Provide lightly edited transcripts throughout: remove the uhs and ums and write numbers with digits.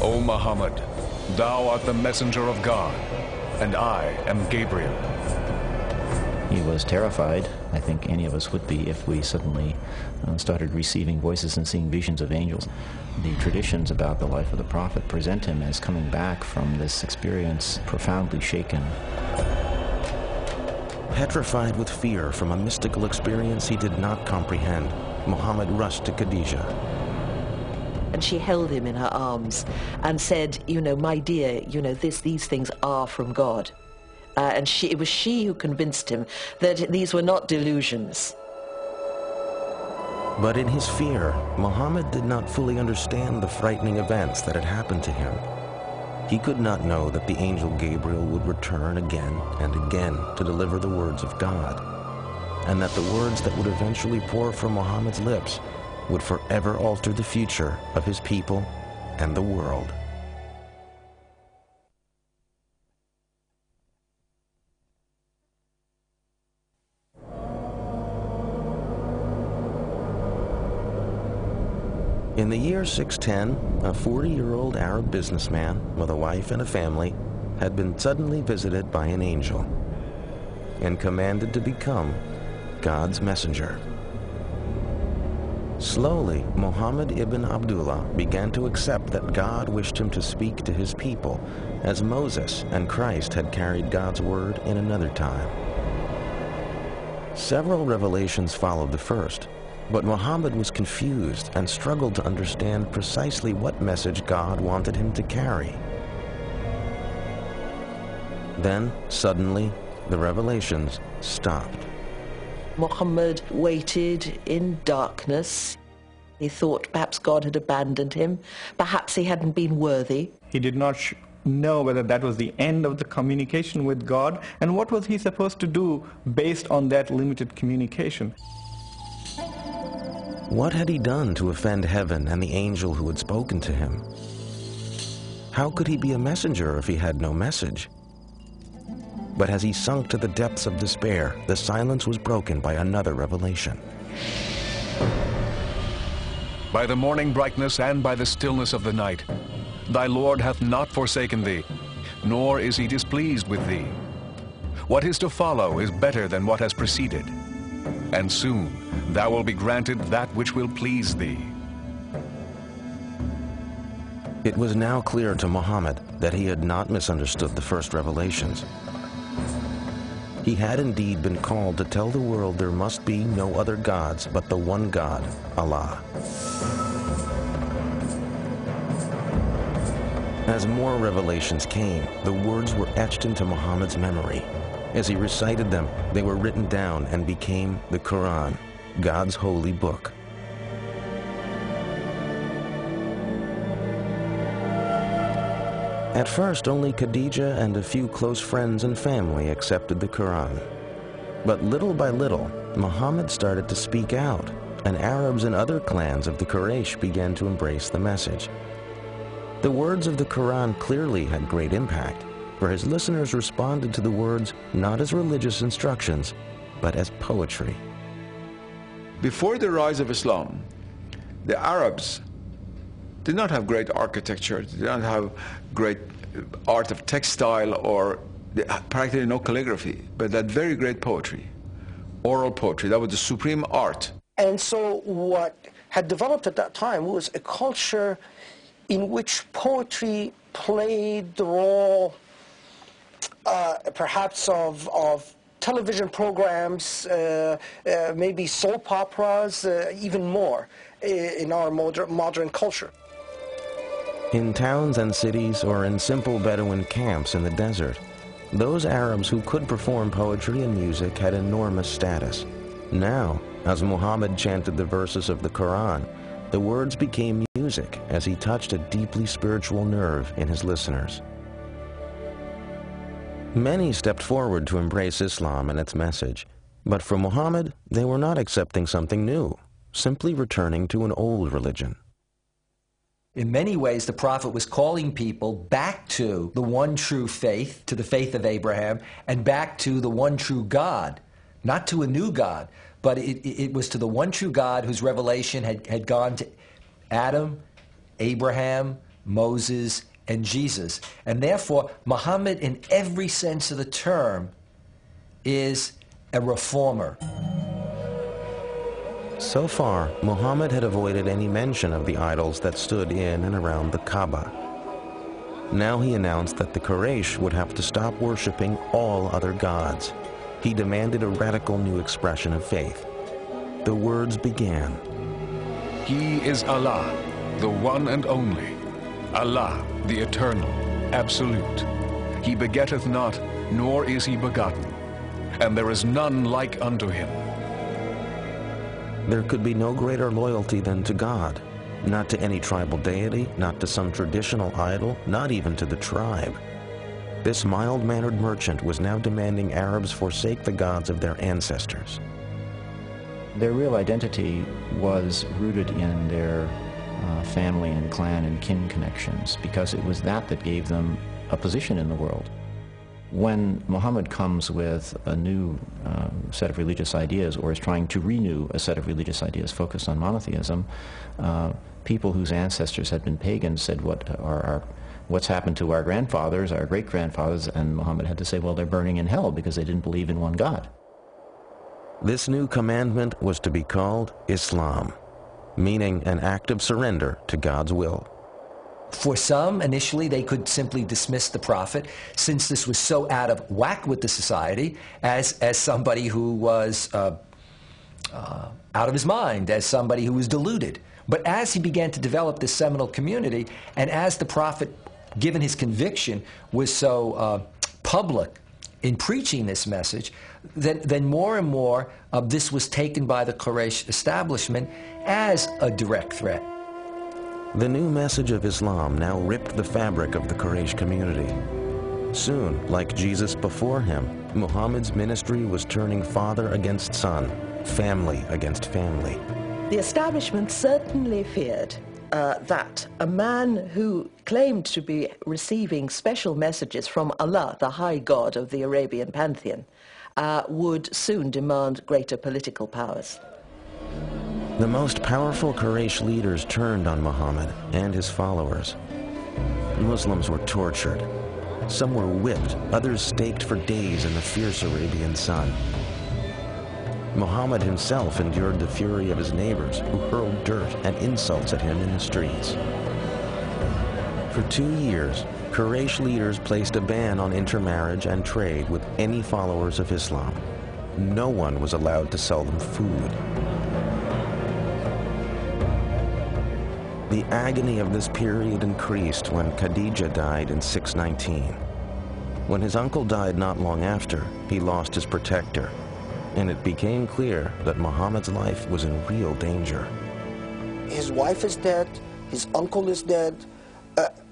O Muhammad, thou art the messenger of God, and I am Gabriel. He was terrified. I think any of us would be if we suddenly started receiving voices and seeing visions of angels. The traditions about the life of the Prophet present him as coming back from this experience profoundly shaken. Petrified with fear from a mystical experience he did not comprehend, Muhammad rushed to Khadijah. And she held him in her arms and said, you know, my dear, you know, these things are from God. And it was she who convinced him that these were not delusions. But in his fear, Muhammad did not fully understand the frightening events that had happened to him. He could not know that the angel Gabriel would return again and again to deliver the words of God, and that the words that would eventually pour from Muhammad's lips would forever alter the future of his people and the world. In the year 610, a 40-year-old Arab businessman with a wife and a family had been suddenly visited by an angel and commanded to become God's messenger. Slowly, Muhammad ibn Abdullah began to accept that God wished him to speak to his people, as Moses and Christ had carried God's word in another time. Several revelations followed the first, but Muhammad was confused and struggled to understand precisely what message God wanted him to carry. Then, suddenly, the revelations stopped. Muhammad waited in darkness. He thought perhaps God had abandoned him. Perhaps he hadn't been worthy. He did not know whether that was the end of the communication with God, and what was he supposed to do based on that limited communication. What had he done to offend heaven and the angel who had spoken to him? How could he be a messenger if he had no message? But as he sunk to the depths of despair, the silence was broken by another revelation. By the morning brightness and by the stillness of the night, thy Lord hath not forsaken thee, nor is he displeased with thee. What is to follow is better than what has preceded, and soon thou wilt be granted that which will please thee. It was now clear to Muhammad that he had not misunderstood the first revelations. He had indeed been called to tell the world there must be no other gods but the one God, Allah. As more revelations came, the words were etched into Muhammad's memory. As he recited them, they were written down and became the Quran, God's holy book. At first, only Khadijah and a few close friends and family accepted the Quran. But little by little, Muhammad started to speak out, and Arabs and other clans of the Quraysh began to embrace the message. The words of the Quran clearly had great impact, for his listeners responded to the words not as religious instructions, but as poetry. Before the rise of Islam, the Arabs did not have great architecture, they did not have great art of textile, or practically no calligraphy, but that very great poetry, oral poetry. That was the supreme art. And so what had developed at that time was a culture in which poetry played the role perhaps of television programs, maybe soap operas, even more in our modern culture. In towns and cities, or in simple Bedouin camps in the desert, those Arabs who could perform poetry and music had enormous status. Now, as Muhammad chanted the verses of the Quran, the words became music as he touched a deeply spiritual nerve in his listeners. Many stepped forward to embrace Islam and its message, but for Muhammad, they were not accepting something new, simply returning to an old religion. In many ways, the Prophet was calling people back to the one true faith, to the faith of Abraham, and back to the one true God, not to a new God, but it was to the one true God whose revelation had gone to Adam, Abraham, Moses, and Jesus. And therefore, Muhammad, in every sense of the term, is a reformer. So far, Muhammad had avoided any mention of the idols that stood in and around the Kaaba. Now he announced that the Quraysh would have to stop worshipping all other gods. He demanded a radical new expression of faith. The words began. He is Allah, the one and only. Allah, the eternal, absolute. He begetteth not, nor is he begotten. And there is none like unto him. There could be no greater loyalty than to God. Not to any tribal deity, not to some traditional idol, not even to the tribe. This mild-mannered merchant was now demanding Arabs forsake the gods of their ancestors. Their real identity was rooted in their family and clan and kin connections, because it was that gave them a position in the world. When Muhammad comes with a new set of religious ideas, or is trying to renew a set of religious ideas focused on monotheism, people whose ancestors had been pagans said, what's happened to our grandfathers, our great-grandfathers? And Muhammad had to say, well, they're burning in hell because they didn't believe in one God. This new commandment was to be called Islam, meaning an act of surrender to God's will. For some, initially, they could simply dismiss the prophet, since this was so out of whack with the society, as somebody who was out of his mind, as somebody who was deluded. But as he began to develop this seminal community, and as the prophet, given his conviction, was so public in preaching this message, then more and more this was taken by the Quraysh establishment as a direct threat. The new message of Islam now ripped the fabric of the Quraysh community. Soon, like Jesus before him, Muhammad's ministry was turning father against son, family against family. The establishment certainly feared that a man who claimed to be receiving special messages from Allah, the high god of the Arabian pantheon, would soon demand greater political powers. The most powerful Quraysh leaders turned on Muhammad and his followers. Muslims were tortured. Some were whipped, others staked for days in the fierce Arabian sun. Muhammad himself endured the fury of his neighbors, who hurled dirt and insults at him in the streets. For 2 years, Quraysh leaders placed a ban on intermarriage and trade with any followers of Islam. No one was allowed to sell them food. The agony of this period increased when Khadija died in 619. When his uncle died not long after, he lost his protector, and it became clear that Muhammad's life was in real danger. His wife is dead, his uncle is dead.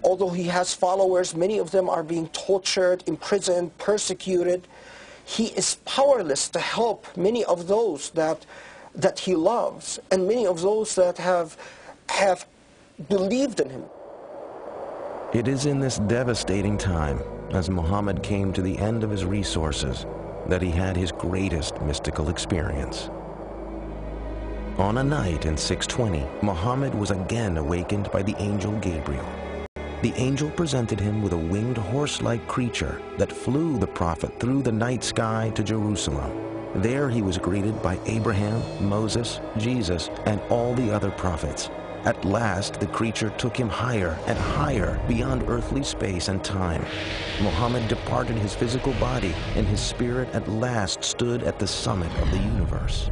Although he has followers, many of them are being tortured, imprisoned, persecuted. He is powerless to help many of those that he loves, and many of those that have believed in him. It is in this devastating time, as Muhammad came to the end of his resources, that he had his greatest mystical experience. On a night in 620, Muhammad was again awakened by the angel Gabriel. The angel presented him with a winged horse-like creature that flew the prophet through the night sky to Jerusalem. There he was greeted by Abraham, Moses, Jesus, and all the other prophets. At last, the creature took him higher and higher beyond earthly space and time. Muhammad departed his physical body, and his spirit at last stood at the summit of the universe.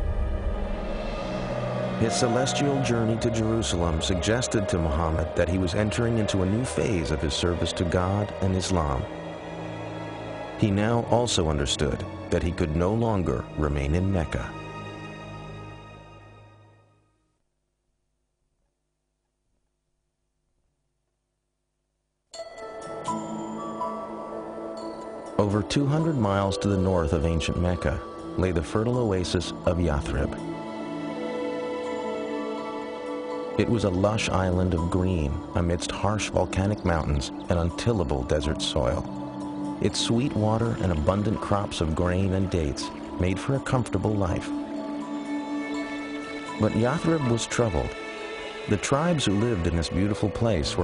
His celestial journey to Jerusalem suggested to Muhammad that he was entering into a new phase of his service to God and Islam. He now also understood that he could no longer remain in Mecca. Over 200 miles to the north of ancient Mecca lay the fertile oasis of Yathrib. It was a lush island of green amidst harsh volcanic mountains and untillable desert soil. Its sweet water and abundant crops of grain and dates made for a comfortable life. But Yathrib was troubled. The tribes who lived in this beautiful place were